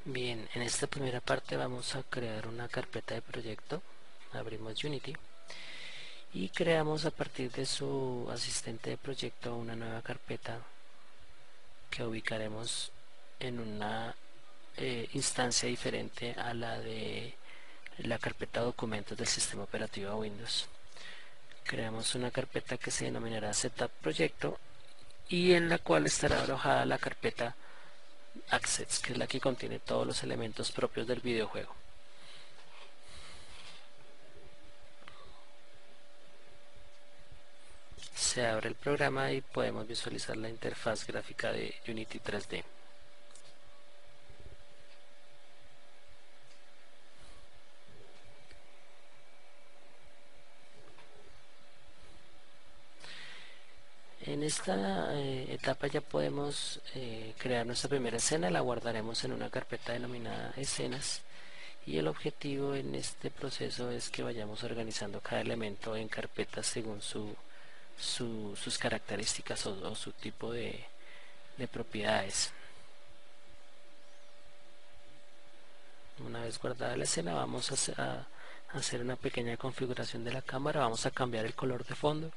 Bien, en esta primera parte vamos a crear una carpeta de proyecto. Abrimos Unity y creamos a partir de su asistente de proyecto una nueva carpeta que ubicaremos en una instancia diferente a la de la carpeta documentos del sistema operativo Windows. Creamos una carpeta que se denominará Setup Proyecto y en la cual estará alojada la carpeta Assets, que es la que contiene todos los elementos propios del videojuego. Se abre el programa y podemos visualizar la interfaz gráfica de Unity 3D. En esta etapa ya podemos crear nuestra primera escena, la guardaremos en una carpeta denominada escenas y el objetivo en este proceso es que vayamos organizando cada elemento en carpetas según sus características o su tipo de propiedades. Una vez guardada la escena vamos a hacer una pequeña configuración de la cámara, vamos a cambiar el color de fondo.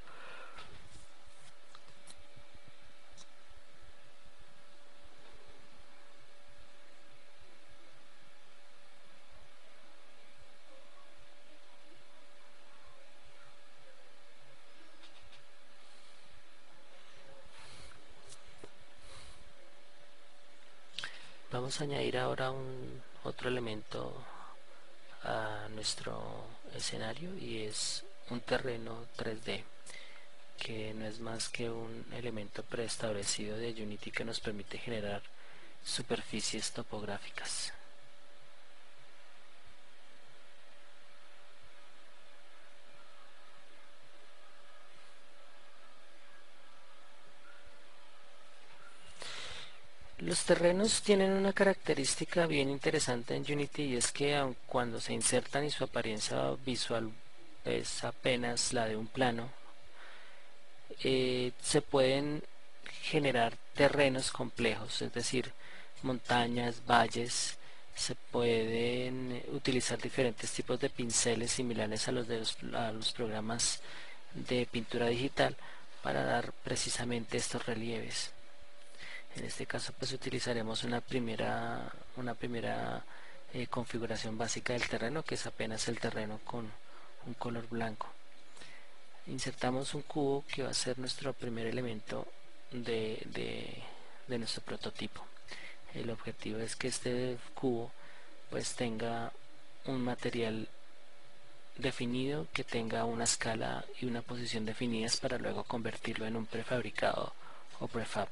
Vamos a añadir ahora otro elemento a nuestro escenario y es un terreno 3D que no es más que un elemento preestablecido de Unity que nos permite generar superficies topográficas. Los terrenos tienen una característica bien interesante en Unity y es que aun cuando se insertan y su apariencia visual es apenas la de un plano, se pueden generar terrenos complejos, es decir, montañas, valles, se pueden utilizar diferentes tipos de pinceles similares a los programas de pintura digital para dar precisamente estos relieves. En este caso pues utilizaremos una primera configuración básica del terreno, que es apenas el terreno con un color blanco. Insertamos un cubo que va a ser nuestro primer elemento de nuestro prototipo. El objetivo es que este cubo pues tenga un material definido, que tenga una escala y una posición definidas para luego convertirlo en un prefabricado o prefab.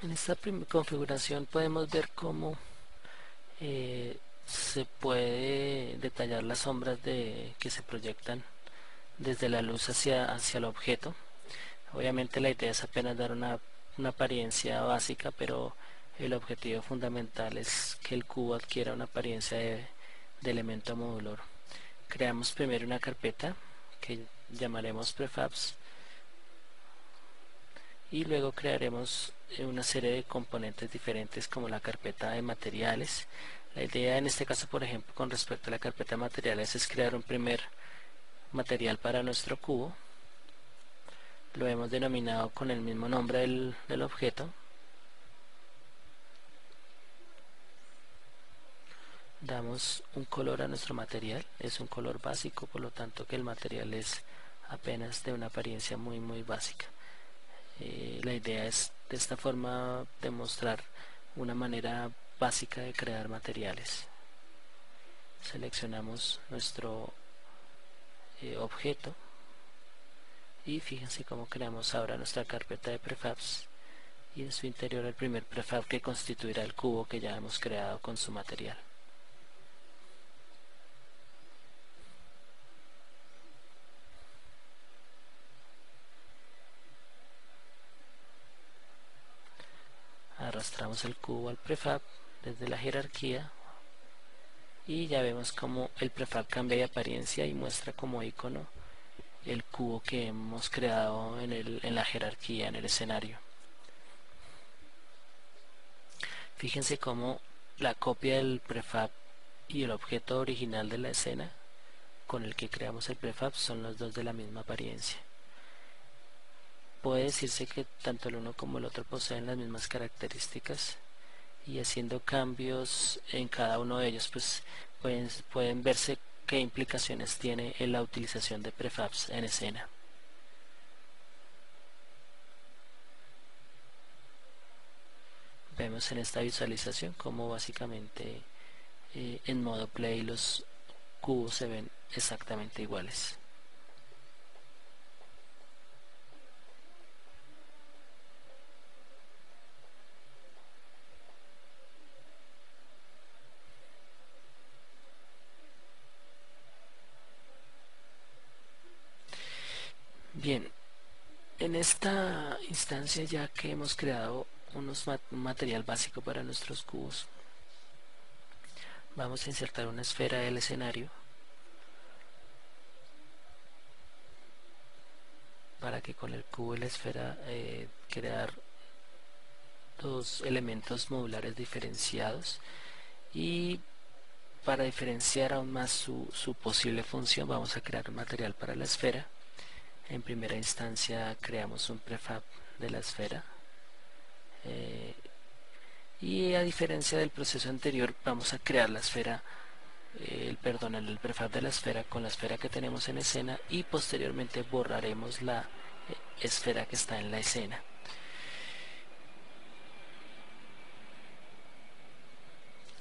En esta configuración podemos ver cómo se puede detallar las sombras que se proyectan desde la luz hacia el objeto. Obviamente la idea es apenas dar una apariencia básica, pero el objetivo fundamental es que el cubo adquiera una apariencia de elemento modular. Creamos primero una carpeta que llamaremos prefabs y luego crearemos una serie de componentes diferentes como la carpeta de materiales. La idea en este caso, por ejemplo, con respecto a la carpeta de materiales, es crear un primer material para nuestro cubo. Lo hemos denominado con el mismo nombre del objeto. Damos un color a nuestro material, es un color básico, por lo tanto que el material es apenas de una apariencia muy básica. La idea es de esta forma demostrar una manera básica de crear materiales. Seleccionamos nuestro objeto y fíjense cómo creamos ahora nuestra carpeta de prefabs y en su interior el primer prefab que constituirá el cubo que ya hemos creado con su material. Arrastramos el cubo al prefab desde la jerarquía y ya vemos como el prefab cambia de apariencia y muestra como icono el cubo que hemos creado en la jerarquía, en el escenario. Fíjense cómo la copia del prefab y el objeto original de la escena con el que creamos el prefab son los dos de la misma apariencia. Puede decirse que tanto el uno como el otro poseen las mismas características, y haciendo cambios en cada uno de ellos pues pueden verse qué implicaciones tiene en la utilización de prefabs en escena. Vemos en esta visualización cómo básicamente en modo play los cubos se ven exactamente iguales. Bien, en esta instancia, ya que hemos creado un material básico para nuestros cubos, vamos a insertar una esfera del escenario para que con el cubo y la esfera crear dos elementos modulares diferenciados, y para diferenciar aún más su posible función vamos a crear un material para la esfera. En primera instancia creamos un prefab de la esfera y a diferencia del proceso anterior vamos a crear la esfera, el prefab de la esfera con la esfera que tenemos en escena, y posteriormente borraremos la esfera que está en la escena.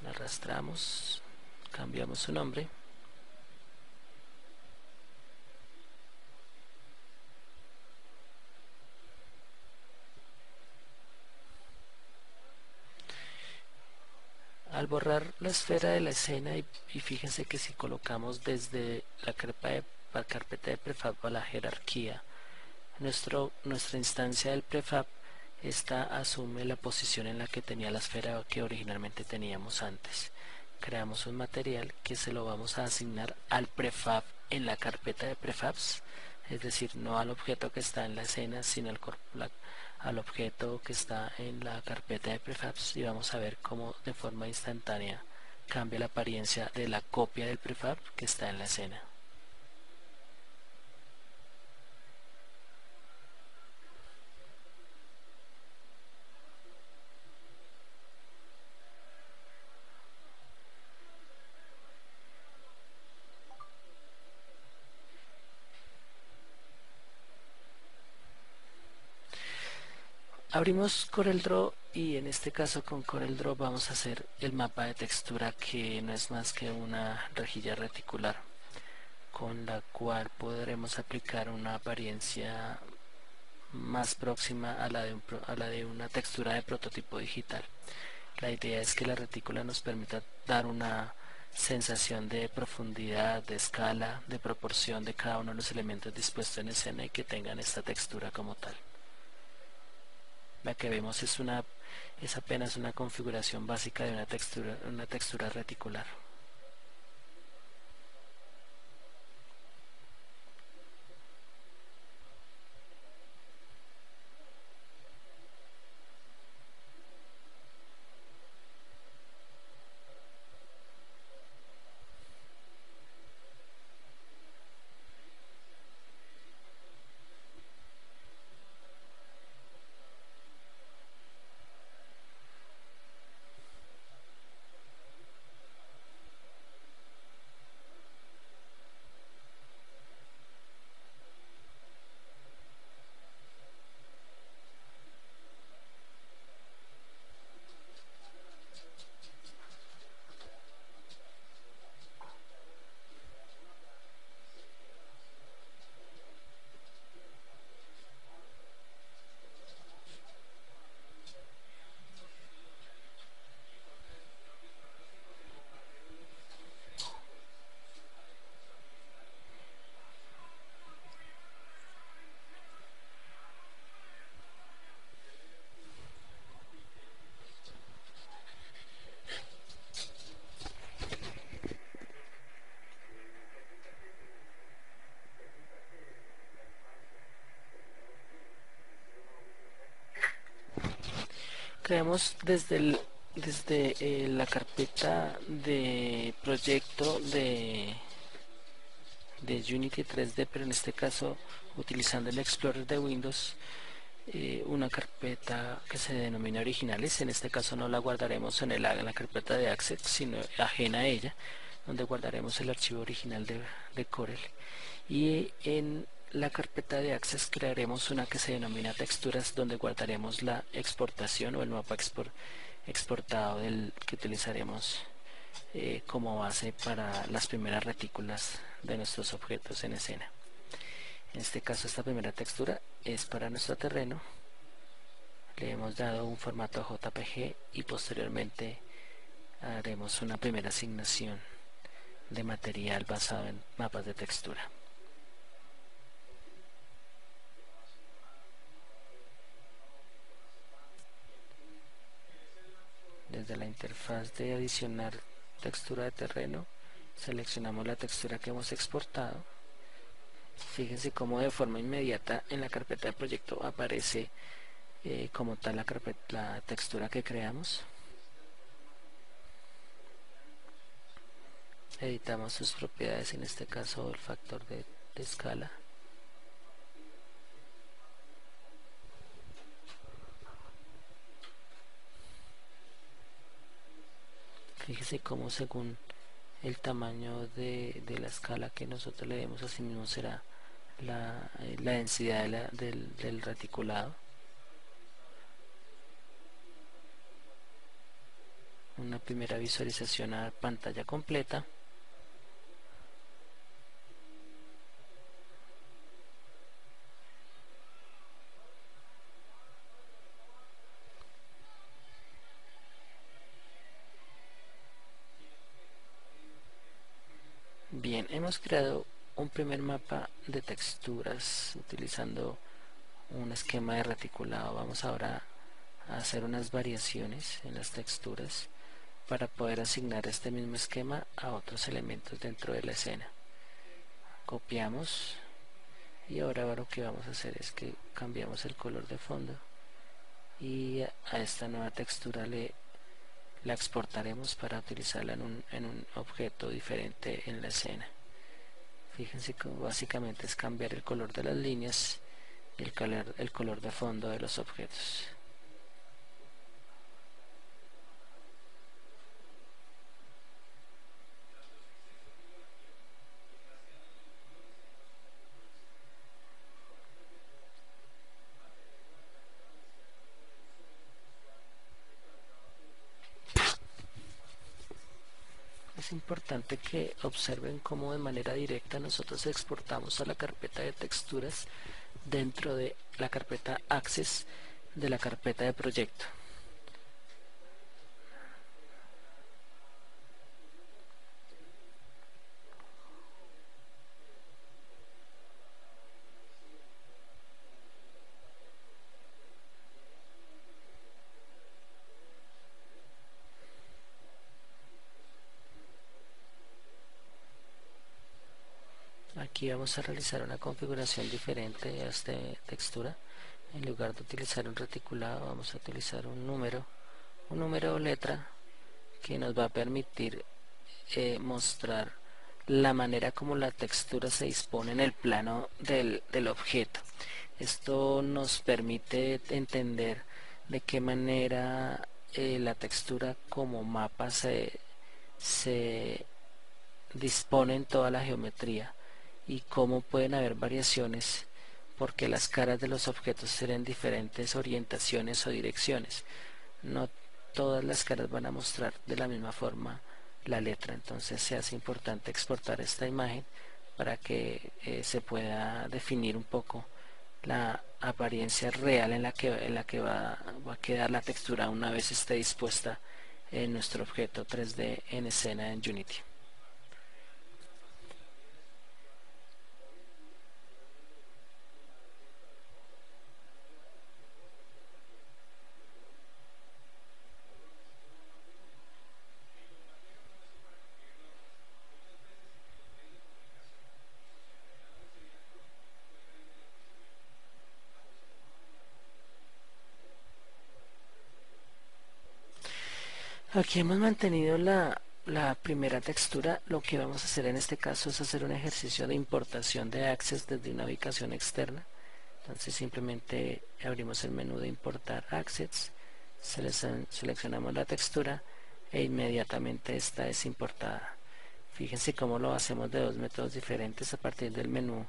La arrastramos, cambiamos su nombre al borrar la esfera de la escena, y fíjense que si colocamos desde la carpeta de prefab a la jerarquía nuestra instancia del prefab, esta asume la posición en la que tenía la esfera que originalmente teníamos antes. Creamos un material que se lo vamos a asignar al prefab en la carpeta de prefabs, es decir, no al objeto que está en la escena, sino al objeto que está en la carpeta de prefabs, y vamos a ver cómo de forma instantánea cambia la apariencia de la copia del prefab que está en la escena. Abrimos CorelDRAW y en este caso con CorelDRAW vamos a hacer el mapa de textura, que no es más que una rejilla reticular con la cual podremos aplicar una apariencia más próxima a la de una textura de prototipo digital. La idea es que la retícula nos permita dar una sensación de profundidad, de escala, de proporción de cada uno de los elementos dispuestos en escena, y que tengan esta textura como tal. La que vemos es apenas una configuración básica de una textura reticular. creamos desde la carpeta de proyecto de Unity 3D, pero en este caso utilizando el Explorer de Windows, una carpeta que se denomina originales. En este caso no la guardaremos en la carpeta de Access, sino ajena a ella, donde guardaremos el archivo original de Corel. Y en la carpeta de Access crearemos una que se denomina texturas, donde guardaremos la exportación o el mapa exportado que utilizaremos como base para las primeras retículas de nuestros objetos en escena. En este caso esta primera textura es para nuestro terreno. Le hemos dado un formato JPG y posteriormente haremos una primera asignación de material basado en mapas de textura. Desde la interfaz de adicionar textura de terreno, seleccionamos la textura que hemos exportado. Fíjense cómo de forma inmediata en la carpeta de proyecto aparece como tal la textura que creamos. Editamos sus propiedades, en este caso el factor de escala. Fíjese cómo según el tamaño de la escala que nosotros le demos, así mismo será la densidad del reticulado. Una primera visualización a pantalla completa. Bien, hemos creado un primer mapa de texturas utilizando un esquema de reticulado. Vamos ahora a hacer unas variaciones en las texturas para poder asignar este mismo esquema a otros elementos dentro de la escena. Copiamos y ahora lo que vamos a hacer es que cambiamos el color de fondo y a esta nueva textura la exportaremos para utilizarla en un objeto diferente en la escena. Fíjense que básicamente es cambiar el color de las líneas y el color de fondo de los objetos. Es importante que observen cómo de manera directa nosotros exportamos a la carpeta de texturas dentro de la carpeta Access de la carpeta de proyecto. Aquí vamos a realizar una configuración diferente a esta textura. En lugar de utilizar un reticulado, vamos a utilizar un número o letra que nos va a permitir mostrar la manera como la textura se dispone en el plano del objeto. Esto nos permite entender de qué manera la textura como mapa se dispone en toda la geometría y cómo pueden haber variaciones porque las caras de los objetos tienen diferentes orientaciones o direcciones. No todas las caras van a mostrar de la misma forma la letra, entonces se hace importante exportar esta imagen para que se pueda definir un poco la apariencia real en la que va a quedar la textura una vez esté dispuesta en nuestro objeto 3D en escena en Unity. Aquí hemos mantenido la primera textura. Lo que vamos a hacer en este caso es hacer un ejercicio de importación de Access desde una ubicación externa. Entonces simplemente abrimos el menú de importar Access, seleccionamos la textura e inmediatamente esta es importada. Fíjense cómo lo hacemos de dos métodos diferentes a partir del menú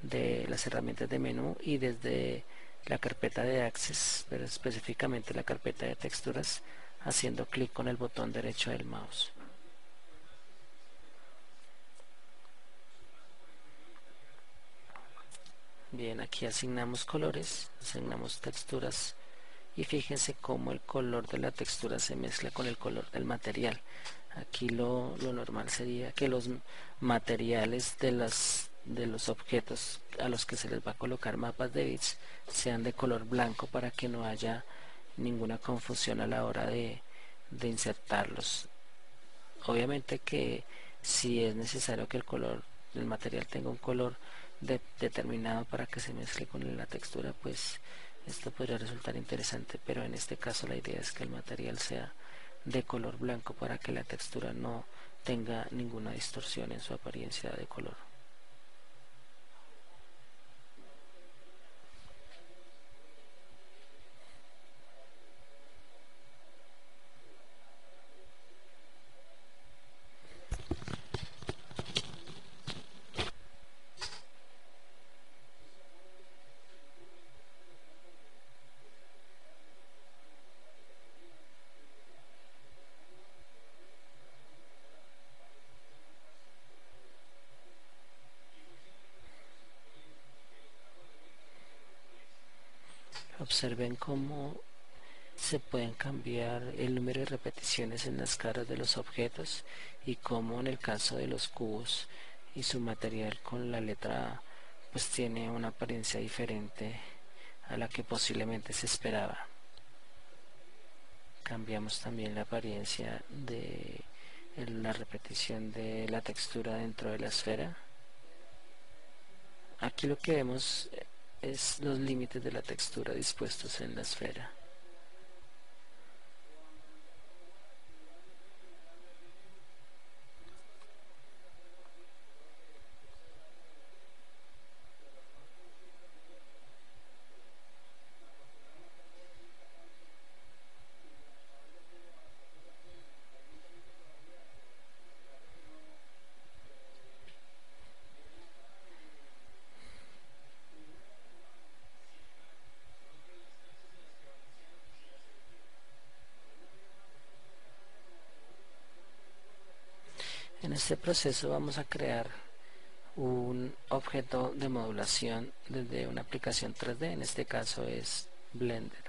de las herramientas de menú y desde la carpeta de Access, pero específicamente la carpeta de texturas, haciendo clic con el botón derecho del mouse. Bien, aquí asignamos colores, asignamos texturas y fíjense cómo el color de la textura se mezcla con el color del material. Aquí lo normal sería que los materiales de los objetos a los que se les va a colocar mapas de bits sean de color blanco para que no haya ninguna confusión a la hora de insertarlos. Obviamente que si es necesario que el color del material tenga un color determinado para que se mezcle con la textura, pues esto podría resultar interesante, pero en este caso la idea es que el material sea de color blanco para que la textura no tenga ninguna distorsión en su apariencia de color. Observen cómo se pueden cambiar el número de repeticiones en las caras de los objetos y cómo en el caso de los cubos y su material con la letra A pues tiene una apariencia diferente a la que posiblemente se esperaba. Cambiamos también la apariencia de la repetición de la textura dentro de la esfera. Aquí lo que vemos es los límites de la textura dispuestos en la esfera. En este proceso vamos a crear un objeto de modulación desde una aplicación 3D, en este caso es Blender.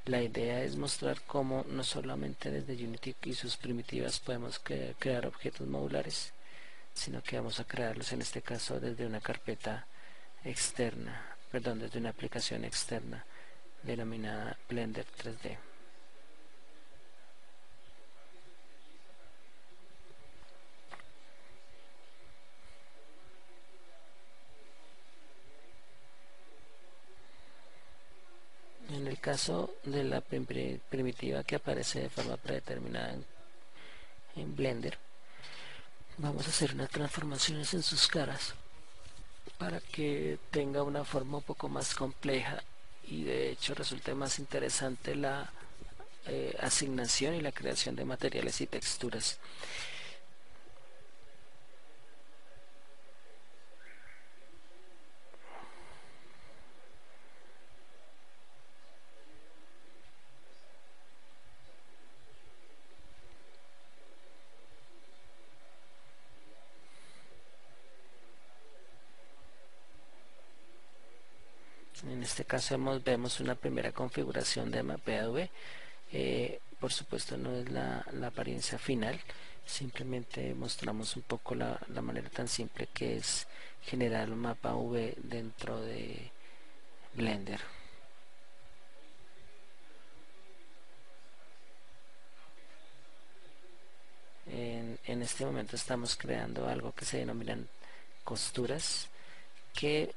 La idea es mostrar cómo no solamente desde Unity y sus primitivas podemos crear objetos modulares, sino que vamos a crearlos en este caso desde una carpeta externa, perdón, desde una aplicación externa denominada Blender 3D. En el caso de la primitiva que aparece de forma predeterminada en Blender, vamos a hacer unas transformaciones en sus caras para que tenga una forma un poco más compleja y de hecho resulte más interesante la asignación y la creación de materiales y texturas. En este caso vemos una primera configuración de MapV. Por supuesto no es la apariencia final, simplemente mostramos un poco la manera tan simple que es generar un mapa V dentro de Blender. En este momento estamos creando algo que se denominan costuras que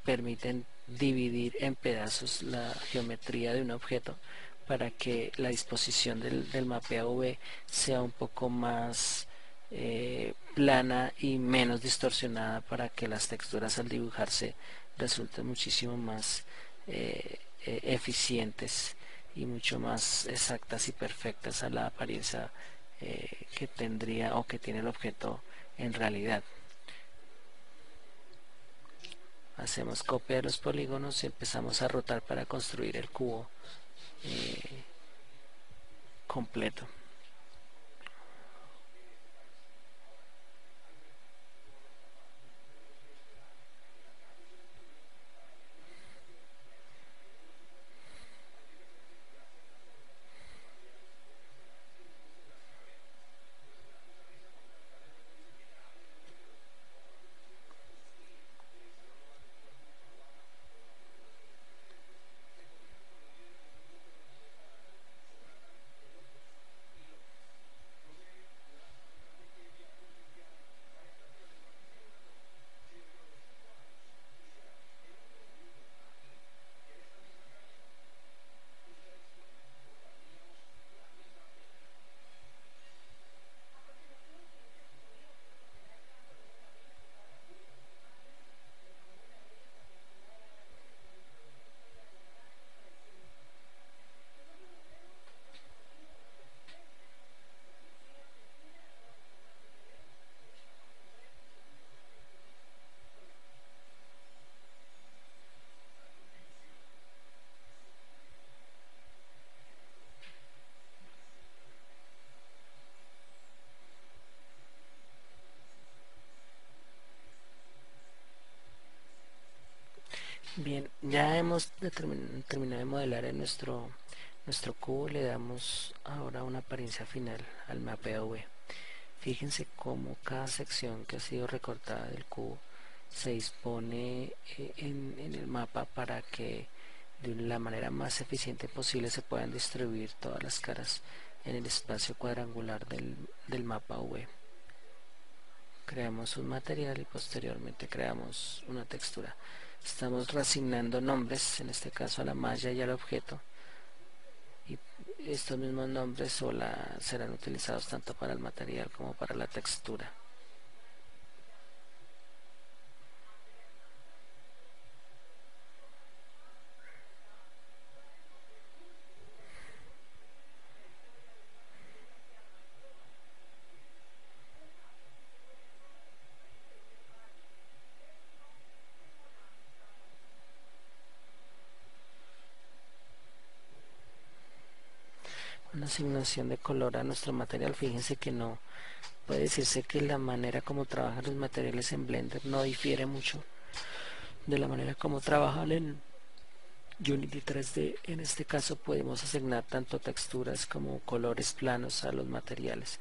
permiten dividir en pedazos la geometría de un objeto para que la disposición del mapeado V sea un poco más plana y menos distorsionada, para que las texturas al dibujarse resulten muchísimo más eficientes y mucho más exactas y perfectas a la apariencia que tendría o que tiene el objeto en realidad. Hacemos copia de los polígonos y empezamos a rotar para construir el cubo completo. Bien, ya hemos terminado de modelar en nuestro cubo. Le damos ahora una apariencia final al mapeo V. Fíjense cómo cada sección que ha sido recortada del cubo se dispone en el mapa, para que de la manera más eficiente posible se puedan distribuir todas las caras en el espacio cuadrangular del mapa V. Creamos un material y posteriormente creamos una textura. Estamos reasignando nombres, en este caso a la malla y al objeto, y estos mismos nombres serán utilizados tanto para el material como para la textura. Una asignación de color a nuestro material. Fíjense que no puede decirse que la manera como trabajan los materiales en Blender no difiere mucho de la manera como trabajan en Unity 3D. En este caso podemos asignar tanto texturas como colores planos a los materiales.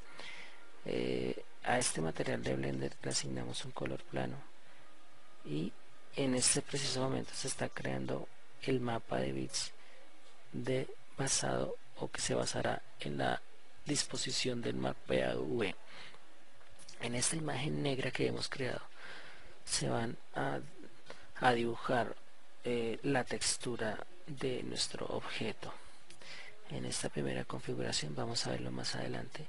A este material de Blender le asignamos un color plano, y en este preciso momento se está creando el mapa de bits basado, o que se basará en la disposición del mapeado V. En esta imagen negra que hemos creado se van a dibujar la textura de nuestro objeto. En esta primera configuración, vamos a verlo más adelante,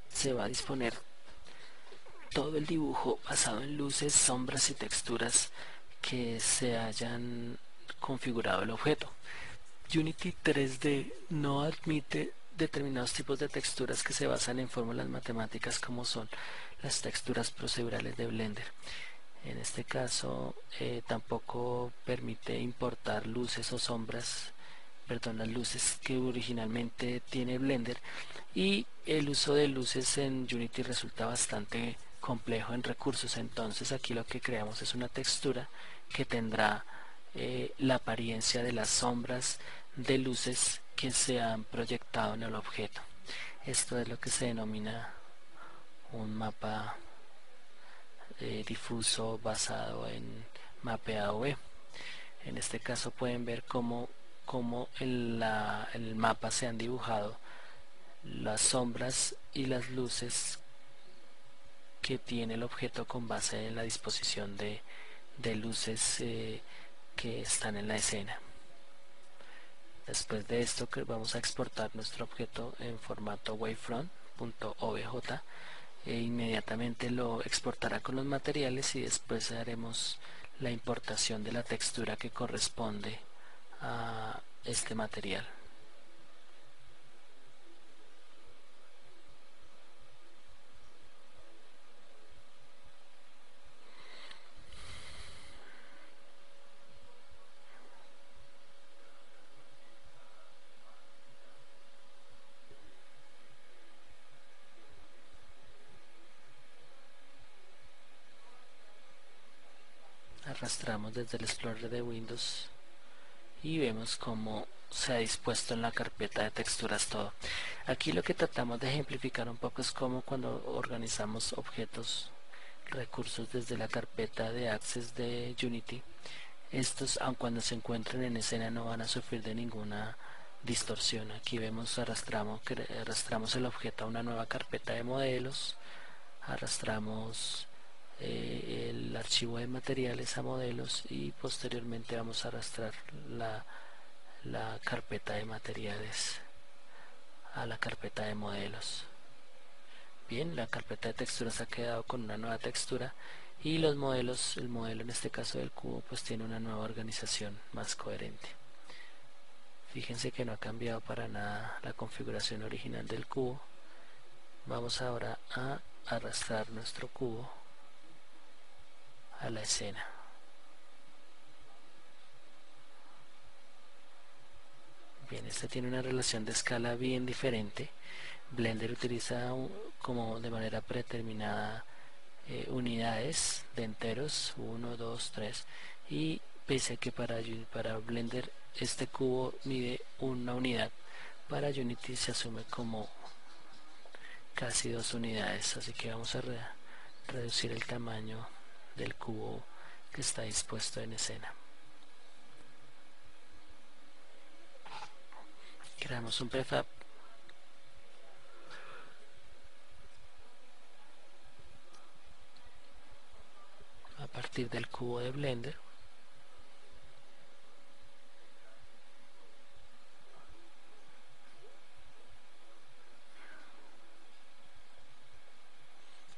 se va a disponer todo el dibujo basado en luces, sombras y texturas que se hayan configurado el objeto. Unity 3D no admite determinados tipos de texturas que se basan en fórmulas matemáticas, como son las texturas procedurales de Blender. En este caso tampoco permite importar luces o sombras, perdón, las luces que originalmente tiene Blender, y el uso de luces en Unity resulta bastante complejo en recursos. Entonces aquí lo que creamos es una textura que tendrá la apariencia de las sombras de luces que se han proyectado en el objeto. Esto es lo que se denomina un mapa difuso basado en mapeado V. En este caso pueden ver cómo en el mapa se han dibujado las sombras y las luces que tiene el objeto, con base en la disposición de luces que están en la escena. Después de esto que vamos a exportar nuestro objeto en formato wavefront.obj e inmediatamente lo exportará con los materiales y después haremos la importación de la textura que corresponde a este material. Arrastramos desde el Explorer de Windows y vemos cómo se ha dispuesto en la carpeta de texturas todo. Aquí lo que tratamos de ejemplificar un poco es como cuando organizamos objetos, recursos desde la carpeta de Access de Unity. Estos, aun cuando se encuentren en escena, no van a sufrir de ninguna distorsión. Aquí vemos arrastramos el objeto a una nueva carpeta de modelos, arrastramos el archivo de materiales a modelos y posteriormente vamos a arrastrar la carpeta de materiales a la carpeta de modelos. Bien, la carpeta de texturas ha quedado con una nueva textura y los modelos, el modelo en este caso del cubo, pues tiene una nueva organización más coherente. Fíjense que no ha cambiado para nada la configuración original del cubo. Vamos ahora a arrastrar nuestro cubo a la escena. Bien, este tiene una relación de escala bien diferente. Blender utiliza como de manera predeterminada unidades de enteros, 1, 2, 3, y pese a que para Blender este cubo mide una unidad, para Unity se asume como casi 2 unidades, así que vamos a reducir el tamaño del cubo que está dispuesto en escena. Creamos un prefab a partir del cubo de Blender.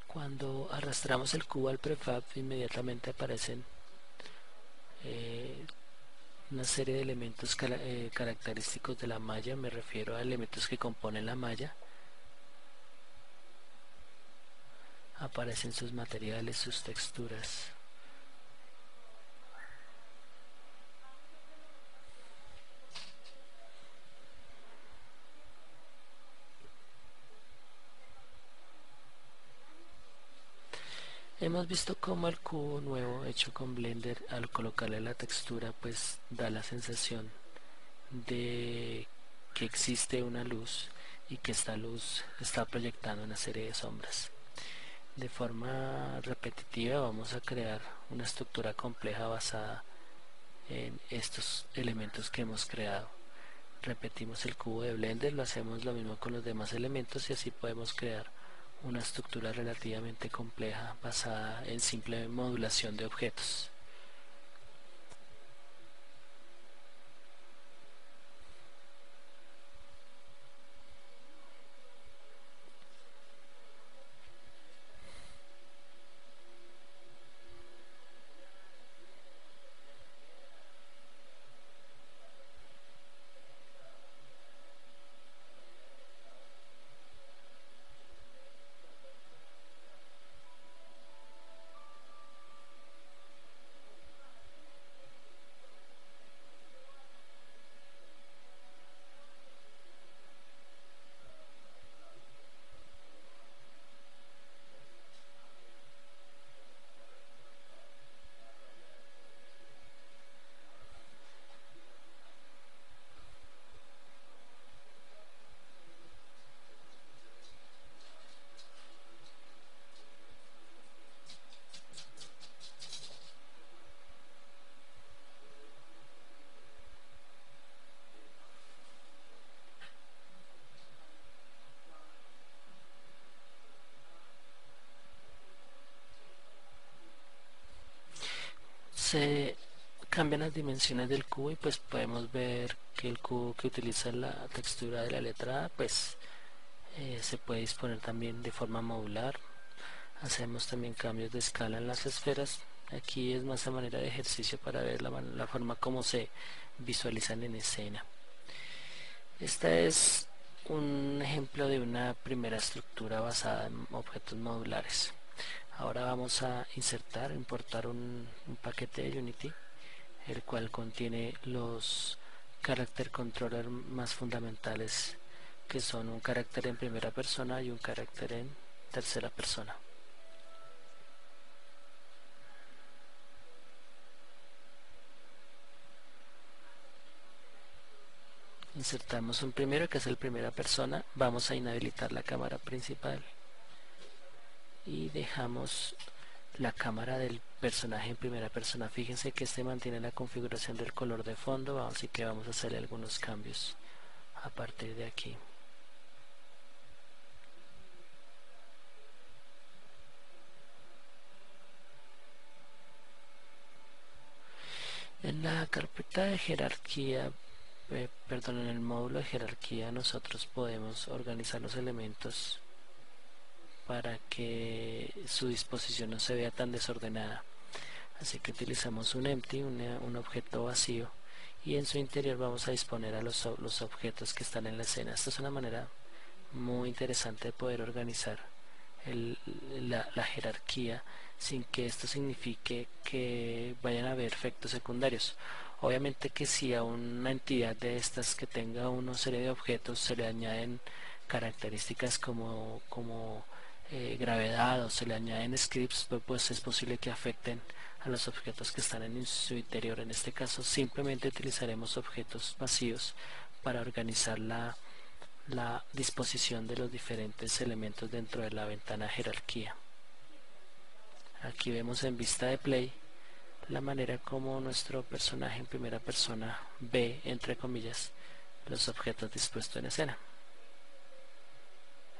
Cuando arrastramos el cubo al prefab, inmediatamente aparecen una serie de elementos característicos de la malla. Me refiero a elementos que componen la malla. Aparecen sus materiales, sus texturas. Hemos visto cómo el cubo nuevo hecho con Blender, al colocarle la textura, pues da la sensación de que existe una luz y que esta luz está proyectando una serie de sombras. De forma repetitiva vamos a crear una estructura compleja basada en estos elementos que hemos creado. Repetimos el cubo de Blender, lo hacemos lo mismo con los demás elementos y así podemos crear una estructura relativamente compleja basada en simple modulación de objetos. cambian las dimensiones del cubo y pues podemos ver que el cubo que utiliza la textura de la letra A pues se puede disponer también de forma modular. Hacemos también cambios de escala en las esferas. Aquí es más a manera de ejercicio para ver la forma como se visualizan en escena. Esta es un ejemplo de una primera estructura basada en objetos modulares. Ahora vamos a importar un paquete de Unity, el cual contiene los character controller más fundamentales, que son un carácter en primera persona y un carácter en tercera persona. Insertamos un primero, que es el primera persona. Vamos a inhabilitar la cámara principal y dejamos la cámara del personaje en primera persona. Fíjense que este mantiene la configuración del color de fondo, así que vamos a hacerle algunos cambios a partir de aquí. En la carpeta de jerarquía, en el módulo de jerarquía, nosotros podemos organizar los elementos para que su disposición no se vea tan desordenada. Así que utilizamos un empty, un objeto vacío, y en su interior vamos a disponer a los objetos que están en la escena. Esta es una manera muy interesante de poder organizar la jerarquía sin que esto signifique que vayan a haber efectos secundarios. Obviamente que si a una entidad de estas que tenga una serie de objetos se le añaden características como gravedad, o se le añaden scripts, pues es posible que afecten a los objetos que están en su interior. En este caso simplemente utilizaremos objetos vacíos para organizar la disposición de los diferentes elementos dentro de la ventana jerarquía. Aquí vemos en vista de play la manera como nuestro personaje en primera persona ve, entre comillas, los objetos dispuestos en escena.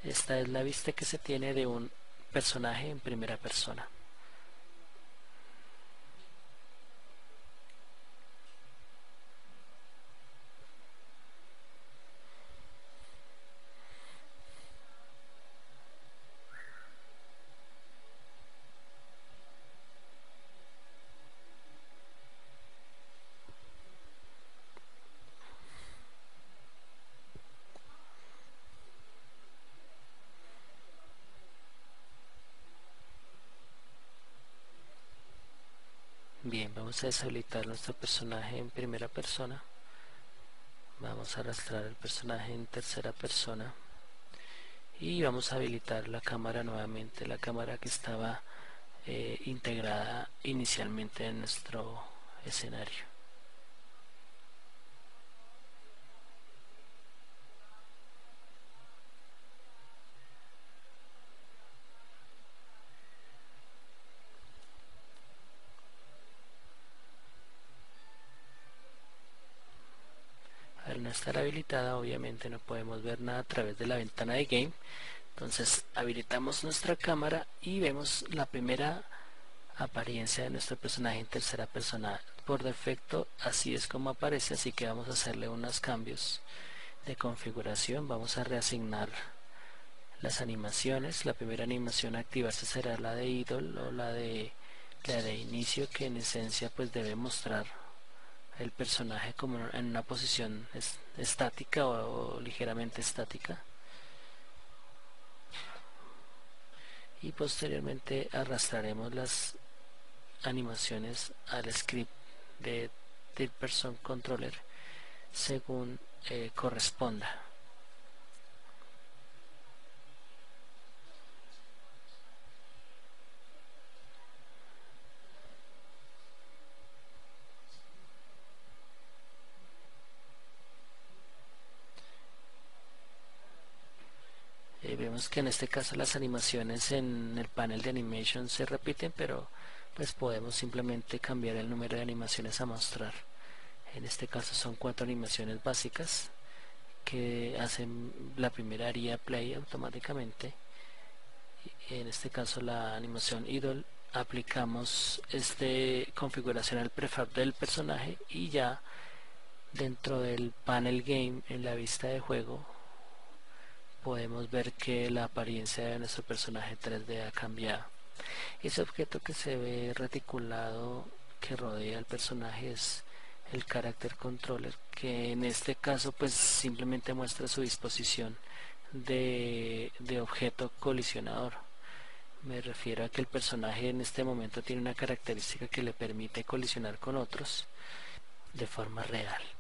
Esta es la vista que se tiene de un personaje en primera persona. Bien, vamos a deshabilitar nuestro personaje en primera persona. Vamos a arrastrar el personaje en tercera persona y vamos a habilitar la cámara nuevamente, la cámara que estaba integrada inicialmente en nuestro escenario. Al no estar habilitada, obviamente no podemos ver nada a través de la ventana de game. Entonces habilitamos nuestra cámara y vemos la primera apariencia de nuestro personaje en tercera persona. Por defecto así es como aparece, así que vamos a hacerle unos cambios de configuración. Vamos a reasignar las animaciones. La primera animación a activarse será la de idle o la de inicio, que en esencia pues debe mostrar el personaje como en una posición estática o ligeramente estática, y posteriormente arrastraremos las animaciones al script de Third Person Controller según corresponda. Vemos que en este caso las animaciones en el panel de animation se repiten, pero pues podemos simplemente cambiar el número de animaciones a mostrar. En este caso son 4 animaciones básicas que hacen. La primera haría play automáticamente. En este caso la animación idle aplicamos este configuración al prefab del personaje y ya dentro del panel game en la vista de juego podemos ver que la apariencia de nuestro personaje 3D ha cambiado. Ese objeto que se ve reticulado que rodea al personaje es el character controller, que en este caso pues simplemente muestra su disposición de objeto colisionador. Me refiero a que el personaje en este momento tiene una característica que le permite colisionar con otros de forma real.